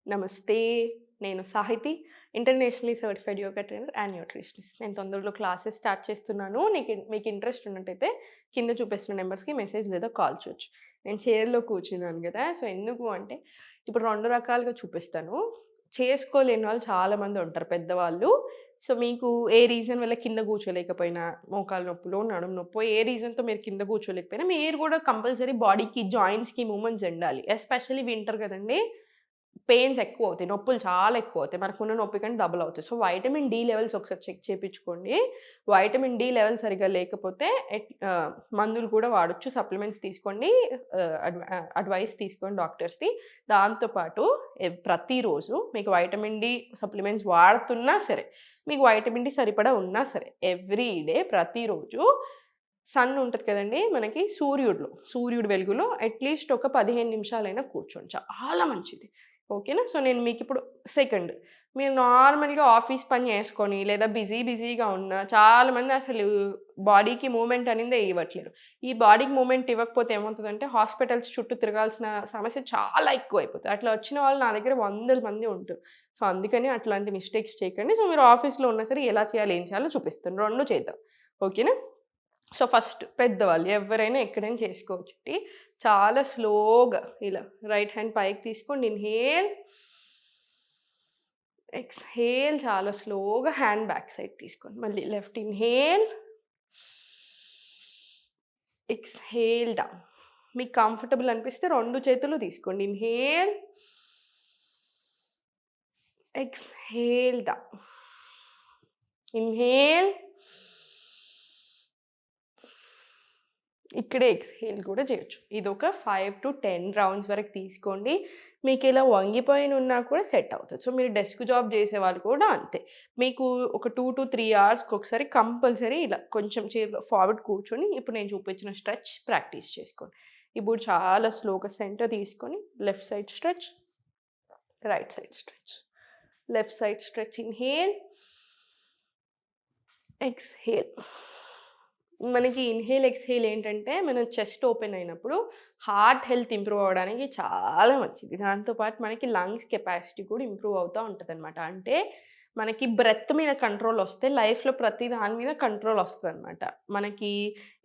నమస్తే. నేను Sahithi. Internationally certified yoga trainer and nutritionist. నేను తొందరలో క్లాసెస్ స్టార్ట్ చేస్తున్నాను. మీకు ఇంట్రెస్ట్ ఉన్నట్టయితే కింద చూపిస్తున్న నంబర్స్‌కి మెసేజ్ లేదా కాల్ చేయొచ్చు. నేను చైర్‌లో కూర్చున్నాను గదా! సో, ఎందుకు అంటే ఇప్పుడు 2 రకాలుగా చూపిస్తాను. చేసుకోలేని వాళ్ళు చాలామంది ఉంటారు పెద్దవాళ్ళు. సో, మీకు ఏ రీజన్ వల్ల కింద కూర్చోలేకపోయినా, మోకాలు నొప్పులో, నడుము నొప్పో ఏ రీజన్‌తో మీరు కింద కూర్చోలేకపోయినా, మీరు గూడా కంపల్సరీ బాడీకి, జాయింట్స్‌కి మూవ్‌మెంట్స్ ఉండాలి. ఎస్పెషల్లీ వింటర్ గదండీ! పెయిన్స్ ఎక్కువవుతాయి. నొప్పులు చాలా ఎక్కువవుతాయి. మనకున్న నొప్పి కంటే డబుల్ అవుతాయి. సో, వైటమిన్ డి లెవెల్స్ ఒకసారి చెక్ చేపించుకోండి. వైటమిన్ డి లెవెల్ సరిగ్గా లేకపోతే మందులు కూడా వాడొచ్చు. సప్లిమెంట్స్ తీసుకోండి. అడ్వైస్ తీసుకోండి డాక్టర్స్‌ది. దాంతో పాటు ప్రతిరోజు మీకు వైటమిన్ డి సప్లిమెంట్స్ వాడుతున్నా సరే, మీకు వైటమిన్ డి సరిపడా ఉన్నా సరే, ఎవ్రీ డే ప్రతిరోజు సన్ ఉంటది కదండీ! మనకి సూర్యుడి వెలుగులో అట్‌లీస్ట్ ఒక 15 నిమిషాలైనా కూర్చోండి. చాలా మంచిది. ఓకేనా? సో, నేను మీకిప్పుడు సెకండ్. మీరు నార్మల్‌గా ఆఫీస్ పని చేసుకొని లేదా బిజీగా ఉన్న చాలామంది అసలు బాడీకి మూవ్‌మెంట్ అనిందే ఇవ్వట్లేరు. ఈ బాడీకి మూవ్‌మెంట్ ఇవ్వకపోతే ఏమవుతదంటే హాస్పిటల్స్ చుట్టూ తిరగాల్సిన సమస్య చాలా ఎక్కువైపోతది. అట్లా వచ్చిన వాళ్ళు నా దగ్గర వందల మంది ఉంటుర్రు. సో, అందుకని అట్లాంటి మిస్టేక్స్ చేయకండి. సో, మీరు ఆఫీస్‌లో ఉన్నా సరే ఎలా చేయాలి, ఏం చేయాలో చూపిస్తాను. 2 చేద్దాం. ఓకేనా? సో, ఫస్ట్ పెద్దవాళ్ళు ఎవ్వరైనా ఎక్కడైనా చేసుకోవచ్చండి. చాలా స్లోగా ఇలా రైట్ హ్యాండ్ పైకి తీసుకోండి. ఇన్‌హేల్, ఎక్స్‌హేల్ చాలా స్లోగా హ్యాండ్ బ్యాక్ సైడ్ తీసుకోండి. మళ్ళీ లెఫ్ట్ ఇన్‌హేల్, ఎక్స్‌హేల్ డౌన్. మీకు కంఫర్టబుల్ అనిపిస్తే 2 చేతులు తీసుకోండి. Inhale, exhale down. ఇన్‌హేల్, ఇక్కడే ఎక్స్‌హేల్ కూడా చేయొచ్చు. ఇదొక 5-10 రౌండ్స్ వరకు తీసుకోండి. మీకిలా వంగిపోయినున్నా కూడా సెట్ అవుతది. సో, మీరు డెస్క్ జాబ్ చేసేవాళ్ళు కూడా అంతే. మీకు ఒక 2-3 అవర్స్‌కొకసారి కంపల్సరీ ఇలా కొంచెం చైర్‌లో ఫార్వర్డ్ కూర్చొని ఇప్పుడు నేను చూపించిన స్ట్రెచ్ ప్రాక్టీస్ చేసుకోండి. ఇప్పుడు చాలా స్లోగా సెంటర్ తీసుకొని left side stretch, right side stretch. Left side stretch inhale, exhale. మనకి ఇన్‌హేల్, ఎక్స్‌హేల్ ఏంటంటే, మన చెస్ట్ ఓపెన్ అయినప్పుడు హార్ట్ హెల్త్ ఇంప్రూవ్ అవ్వడానికి చాలా మంచిది. దాంతో పాటు మనకి లంగ్స్ కెపాసిటీ కూడా ఇంప్రూవ్ అవుతా ఉంటదనమాట. అంటే మనకి బ్రెత్ మీద కంట్రోల్ ఒస్తే లైఫ్‌లో ప్రతి దాని మీద కంట్రోల్ ఒస్తదనమాట. మనకి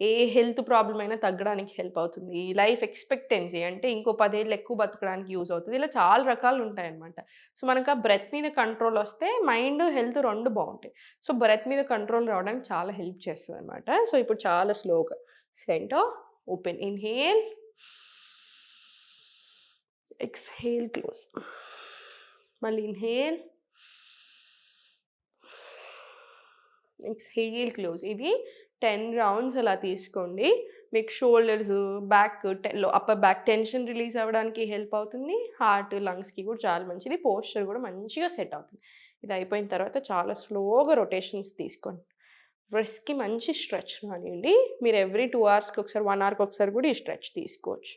ఏ హెల్త్ ప్రాబ్లమ్ అయినా తగ్గడానికి హెల్ప్ అవుతుంది. లైఫ్ ఎక్స్‌పెక్టెన్సీ అంటే ఇంకో 10 ఏళ్ళు ఎక్కువ బతకడానికి యూజ్ అవుతది. ఇలా చాలా రకాలుంటాయనమాట. సో, మనకు ఆ బ్రెత్ మీద కంట్రోల్ ఒస్తే మైండ్, హెల్త్ 2 బావుంటాయి. సో, బ్రెత్ మీద కంట్రోల్ రావడానికి చాలా హెల్ప్ చేస్తదనమాట. సో, ఇప్పుడు చాలా స్లోగా centre open. Inhale, exhale close. మళ్ళీ ఇన్‌హేల్, ఎక్స్‌హేల్ క్లోజ్. ఇది 10 రౌండ్స్ అలా తీసుకోండి. మీకు shoulders, back upper back tension release అవ్వడానికి హెల్ప్ అవుతుంది. హార్ట్, లంగ్స్‌కి కూడా చాలా మంచిది. పోస్చర్ కూడా మంచిగా సెట్ అవుతుంది. ఇది అయిపోయిన తర్వాత చాలా స్లోగా రొటేషన్స్ తీసుకోండి. బ్రెస్ట్‌కి మంచి స్ట్రెచ్ రానియండి. మీరు ఎవ్రీ 2 అవర్స్‌కి ఒకసారి, 1 అవర్‌కి ఒకసారి కూడా ఈ స్ట్రెచ్ తీసుకోవచ్చు.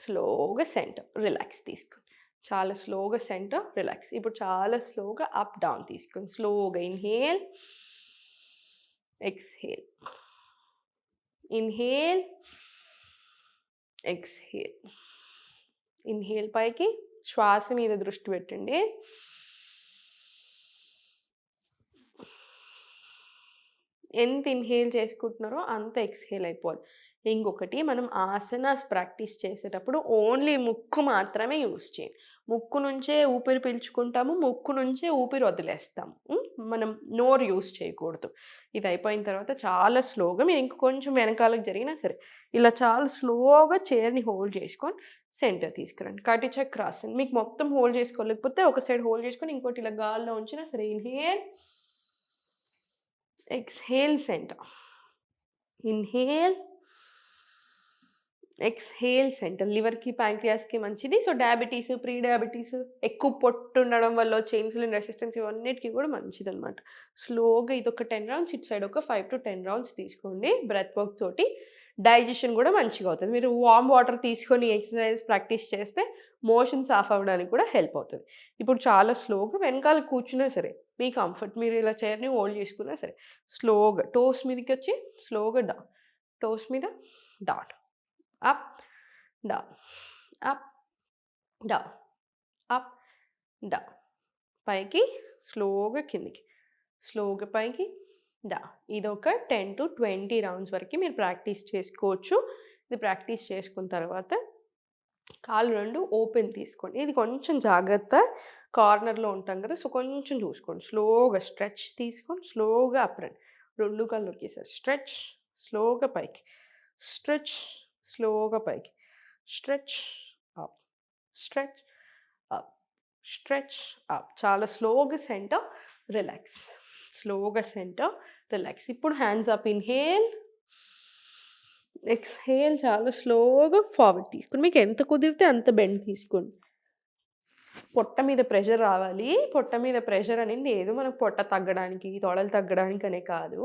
స్లోగా సెంటర్ రిలాక్స్ తీసుకోండి. చాలా స్లోగా సెంటర్ రిలాక్స్. ఇప్పుడు చాలా స్లోగా అప్, డౌన్ తీసుకోండి. స్లోగా inhale, exhale. Inhale, exhale. Inhale పైకి శ్వాస మీద దృష్టి పెట్టండి. ఎంత ఇన్‌హేల్ చేసుకుంటున్నారో అంత ఎక్స్‌హేల్ అయిపోవాలి. ఇంకొకటి మనం ఆసనాస్ ప్రాక్టీస్ చేసేటప్పుడు ఓన్లీ ముక్కు మాత్రమే యూజ్ చేయండి. ముక్కు నుంచే ఊపిరి పీల్చుకుంటాము. ముక్కు నుంచే ఊపిరి వదిలేస్తాము. మనం నోరు యూజ్ చేయకూడదు. ఇది అయిపోయిన తర్వాత చాలా స్లోగా మీరు ఇంక కొంచెం వెనకాలకు జరిగినా సరే, ఇలా చాలా స్లోగా చైర్‌ని హోల్డ్ చేసుకొని సెంటర్ తీసుకురండి. కటి చక్రాసన్. మీకు మొత్తం హోల్డ్ చేసుకోలేకపోతే ఒక సైడ్ హోల్డ్ చేసుకొని ఇంకోటి ఇలా గాల్లో ఉంచినా సరే. Inhale, exhale centre. Inhale, exhale centre. లివర్‌కి, ప్యాంక్రియాస్‌కి మంచిది. సో, డయాబెటిస్, ప్రీ డయాబెటిస్, ఎక్కువ పొట్టు ఉండడం వల్ల వచ్చే ఇన్సులిన్ రెసిస్టెన్స్ ఇవన్నిటికి కూడా మంచిదనమాట. స్లోగా ఇదొక 10 రౌండ్స్, ఇటు సైడ్ ఒక 5-10 రౌండ్స్ తీసుకోండి. బ్రెత్ వర్క్ తోటి డైజెషన్ కూడా మంచిగా అవుతది. మీరు వార్మ్ వాటర్ తీసుకొని ఎక్సర్‌సైజ్ ప్రాక్టీస్ చేస్తే మోషన్ సాఫ్ అవ్వడానికి కూడా హెల్ప్ అవుతది. ఇప్పుడు చాలా స్లోగా వెనకాల కూర్చున్నా సరే, మీ కంఫర్ట్ మీరు ఇలా చైర్‌ని హోల్డ్ చేసుకున్నా సరే, స్లోగా టోస్ మీదకొచ్చి స్లోగా డౌన్. టోస్ మీద down. Up, down, up, down, up, down, పైకి, స్లోగా కిందికి, స్లోగా పైకి, డౌన్. ఇదొక 10-20 రౌండ్స్ వరకు మీరు ప్రాక్టీస్ చేసుకోవచ్చు. ఇది ప్రాక్టీస్ చేసుకున్న తర్వాత కాళ్ళు 2 ఓపెన్ తీసుకోండి. ఇది కొంచెం జాగ్రత్త. కార్నర్‌లో ఉంటాం కదా! సో, కొంచెం చూసుకోండి. స్లోగా స్ట్రెచ్ తీసుకొని స్లోగా అప్ రండి. 2 కాళ్ళు ఒకేసారి స్ట్రెచ్, స్లోగా పైకి, స్ట్రెచ్, స్లోగా పైకి, stretch, up, stretch, up, stretch, up. చాలా స్లోగా సెంటర్, రిలాక్స్. స్లోగా సెంటర్, రిలాక్స్. ఇప్పుడు హ్యాండ్స్ అప్. Inhale, exhale. చాలా స్లోగా ఫార్వర్డ్ తీసుకోండి. మీకు ఎంత కుదిరితే అంత బెండ్ తీసుకోండి. పొట్ట మీద ప్రెషర్ రావాలి. పొట్ట మీద ప్రెషర్ అనేది ఏదో మనకు పొట్ట తగ్గడానికి, తొడలు తగ్గడానికి అనే కాదు.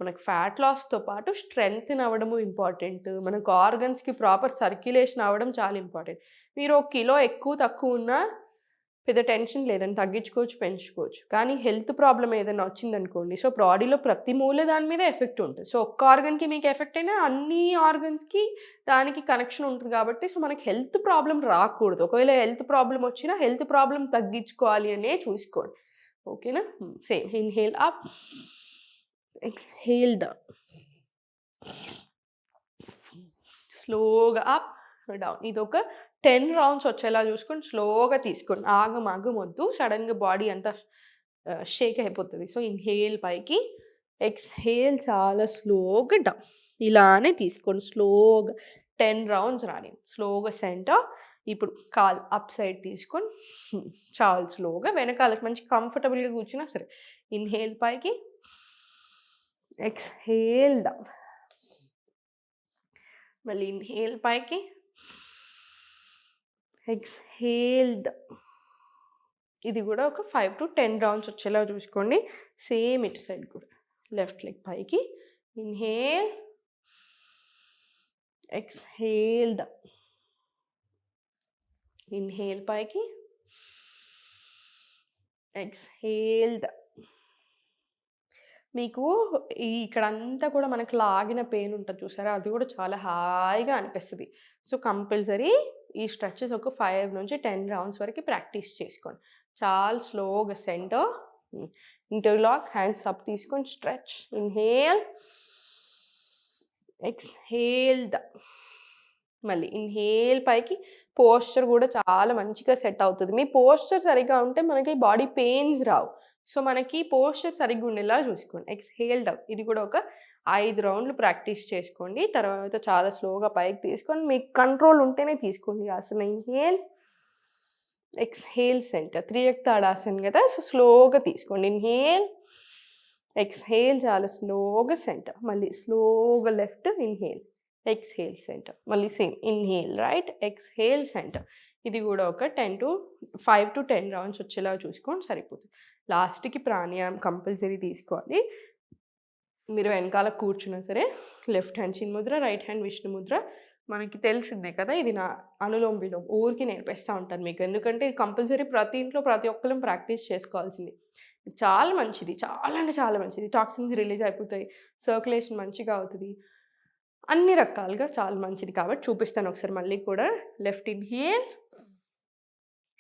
మనకు ఫ్యాట్ లాస్‌తో పాటు స్ట్రెంథెన్ అవ్వడము ఇంపార్టెంట్. మనకు ఆర్గన్స్‌కి ప్రాపర్ సర్క్యులేషన్ అవ్వడం చాలా ఇంపార్టెంట్. మీరు ఒక కిలో ఎక్కువ తక్కువ ఉన్నా పెద్ద టెన్షన్ లేదండి. తగ్గించుకోవచ్చు, పెంచుకోవచ్చు. కానీ హెల్త్ ప్రాబ్లమ్ ఏదైనా వచ్చిందనుకోండి, సో, బాడీలో ప్రతి మూల దాని మీద ఎఫెక్ట్ ఉంటుంది. సో, ఒక్క ఆర్గన్‌కి మీకు ఎఫెక్ట్ అయినా అన్ని ఆర్గన్స్‌కి దానికి కనెక్షన్ ఉంటుంది కాబట్టి, సో, మనకి హెల్త్ ప్రాబ్లమ్ రాకూడదు. ఒకవేళ హెల్త్ ప్రాబ్లమ్ వచ్చినా హెల్త్ ప్రాబ్లమ్ తగ్గించుకోవాలి అనే చూసుకోండి. ఓకేనా? Same inhale up, exhale down. స్లోగా అప్, డౌన్. ఇదొక 10 రౌండ్స్ వచ్చేలా చూసుకొని స్లోగా తీసుకోండి. ఆగమాగమొద్దు. సడెన్‌గా బాడీ అంతా షేక్ అయిపోతది. సో, ఇన్‌హేల్ పైకి, ఎక్స్‌హేల్ చాలా స్లోగా డౌన్. ఇలానే తీసుకోండి స్లోగా. 10 రౌండ్స్ రానివ్వండి. స్లోగా సెంటర్. ఇప్పుడు కాలు అప్ సైడ్ తీసుకొని చాలా స్లోగా వెనకాలకి మంచి కంఫర్టబుల్‌గా కూర్చున్నా సరే. ఇన్‌హేల్ పైకి, ఎక్స్‌హేల్ డౌన్. మళ్ళీ ఇన్‌హేల్ పైకి, ఎక్స్‌హేల్ డౌన్. ఇది కూడా ఒక 5-10 రౌండ్స్ వచ్చేలా చూసుకోండి. సేమ్ ఇటు సైడ్ కూడా. లెఫ్ట్ లెగ్ పైకి, ఇన్‌హేల్, ఎక్స్‌హేల్ డౌన్. ఇన్‌హేల్ పైకి, ఎక్స్‌హేల్ డౌన్. మీకు ఇక్కడంతా కూడా మనకు లాగిన పెయిన్ ఉంటది చూసారా? అది కూడా చాలా హాయిగా అనిపిస్తది. సో, కంపల్సరీ ఈ స్ట్రెచెస్ ఒక 5-10 రౌండ్స్ వరకు ప్రాక్టీస్ చేసుకోండి. చాలా స్లోగా సెంటర్, ఇంటర్లాక్, హ్యాండ్స్ అప్ తీసుకొని స్ట్రెచ్, ఇన్‌హేల్, ఎక్స్‌హేల్ డౌన్. మళ్ళీ ఇన్‌హేల్ పైకి. పోస్చర్ కూడా చాలా మంచిగా సెట్ అవుతది. మీ పోస్చర్ సరిగ్గా ఉంటే మనకి బాడీ పెయిన్స్ రావు. సో, మనకి పోస్చర్ సరిగ్గా ఉండేలా చూసుకోండి. Exhale down. ఇది కూడా ఒక 5 రౌండ్లు ప్రాక్టీస్ చేసుకోండి. తర్వాత చాలా స్లోగా పైకి తీసుకొని మీకు కంట్రోల్ ఉంటేనే తీసుకోండి ఆసన. Inhale, exhale centre. త్రియక్ తాడాసన్ కదా! సో, స్లోగా తీసుకోండి. ఇన్‌హేల్, ఎక్స్‌హేల్ చాలా స్లోగా సెంటర్. మళ్ళీ స్లోగా లెఫ్ట్, ఇన్‌హేల్, ఎక్స్‌హేల్ సెంటర్. మళ్ళీ same inhale right, exhale centre. ఇది కూడా ఒక 5-10 రౌండ్స్ వచ్చేలా చూసుకొని సరిపోతుంది. లాస్ట్‌కి ప్రాణాయామం కంపల్సరీ తీసుకోవాలి. మీరు వెనకాల కూర్చున్నా సరే లెఫ్ట్ హ్యాండ్ చిన్ముద్ర, రైట్ హ్యాండ్ విష్ణు ముద్ర. మనకి తెలిసిందే కదా! ఇది నా అనులోమ్ విలోమ్. ఊరికే నేర్పిస్తా ఉంటాను మీకు. ఎందుకంటే ఇది కంపల్సరీ ప్రతి ఇంట్లో ప్రతి ఒక్కళ్ళం ప్రాక్టీస్ చేసుకోవాల్సింది. చాలా మంచిది. చాలా అంటే చాలా మంచిది. టాక్సిన్స్ రిలీజ్ అయిపోతాయి. సర్క్యులేషన్ మంచిగా అవుతది. అన్ని రకాలుగా చాలా మంచిది కాబట్టి చూపిస్తాను ఒకసారి మళ్ళీ కూడా. లెఫ్ట్ ఇన్‌హేల్,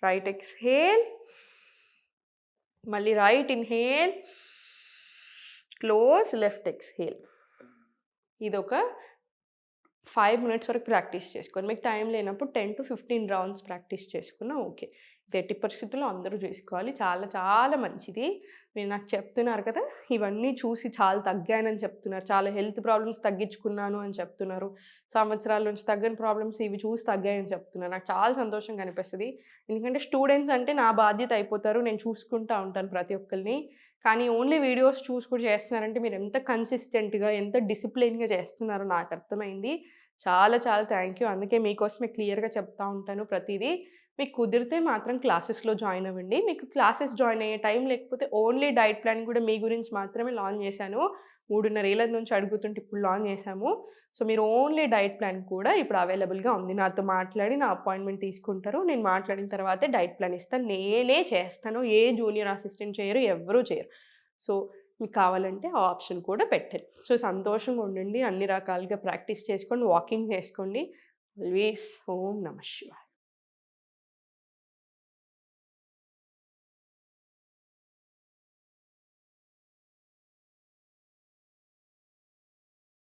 రైట్ ఎక్స్‌హేల్, మళ్ళీ right inhale, close, left exhale. ఇదొక 5 మినిట్స్ వరకు ప్రాక్టీస్ చేసుకోండి. మీకు టైం లేనప్పుడు 10-15 రౌండ్స్ ప్రాక్టీస్ చేసుకున్నా ఓకే. ఇది ఎట్టి పరిస్థితుల్లో అందరూ చేసుకోవాలి. చాలా చాలా మంచిది. మీరు నాకు చెప్తున్నారు కదా! ఇవన్నీ చూసి చాలా తగ్గానని చెప్తున్నారు. చాలా హెల్త్ ప్రాబ్లమ్స్ తగ్గించుకున్నాను అని చెప్తున్నారు. సంవత్సరాల నుంచి తగ్గని ప్రాబ్లమ్స్ ఇవి చూసి తగ్గాయని చెప్తున్నారు. నాకు చాలా సంతోషంగా అనిపిస్తది. ఎందుకంటే స్టూడెంట్స్ అంటే నా బాధ్యత అయిపోతారు. నేను చూసుకుంటా ఉంటాను ప్రతి ఒక్కళ్ళని. కానీ ఓన్లీ వీడియోస్ చూసి కూడా చేస్తున్నారంటే మీరు ఎంత కన్సిస్టెంట్‌గా, ఎంత డిసిప్లిన్‌గా చేస్తున్నారో నాకు అర్థమైంది. చాలా చాలా థ్యాంక్ యూ. అందుకే మీకోసమే క్లియర్‌గా చెప్తా ఉంటాను ప్రతీదీ. మీకు కుదిరితే మాత్రం క్లాసెస్‌లో జాయిన్ అవ్వండి. మీకు క్లాసెస్ జాయిన్ అయ్యే టైం లేకపోతే ఓన్లీ డైట్ ప్లాన్ కూడా మీ గురించి మాత్రమే లాంచ్ చేశాను. 3.5 ఏళ్ల నుంచి అడుగుతుంటే ఇప్పుడు లాంచ్ చేశాము. సో, మీరు ఓన్లీ డైట్ ప్లాన్ కూడా ఇప్పుడు అవైలబుల్‌గా ఉంది. నాతో మాట్లాడి నా అపాయింట్‌మెంట్ తీసుకుంటారు. నేను మాట్లాడిన తర్వాతే డైట్ ప్లాన్ ఇస్తాను. నేనే చేస్తాను. ఏ జూనియర్ అసిస్టెంట్ చేయరు. ఎవ్వరూ చేయరు. సో, మీకు కావాలంటే ఆ ఆప్షన్ కూడా పెట్టాను. సో, సంతోషంగా ఉండండి. అన్ని రకాలుగా ప్రాక్టీస్ చేసుకోండి. వాకింగ్ చేసుకోండి. ఆల్వేస్ ఓం నమః శివాయ.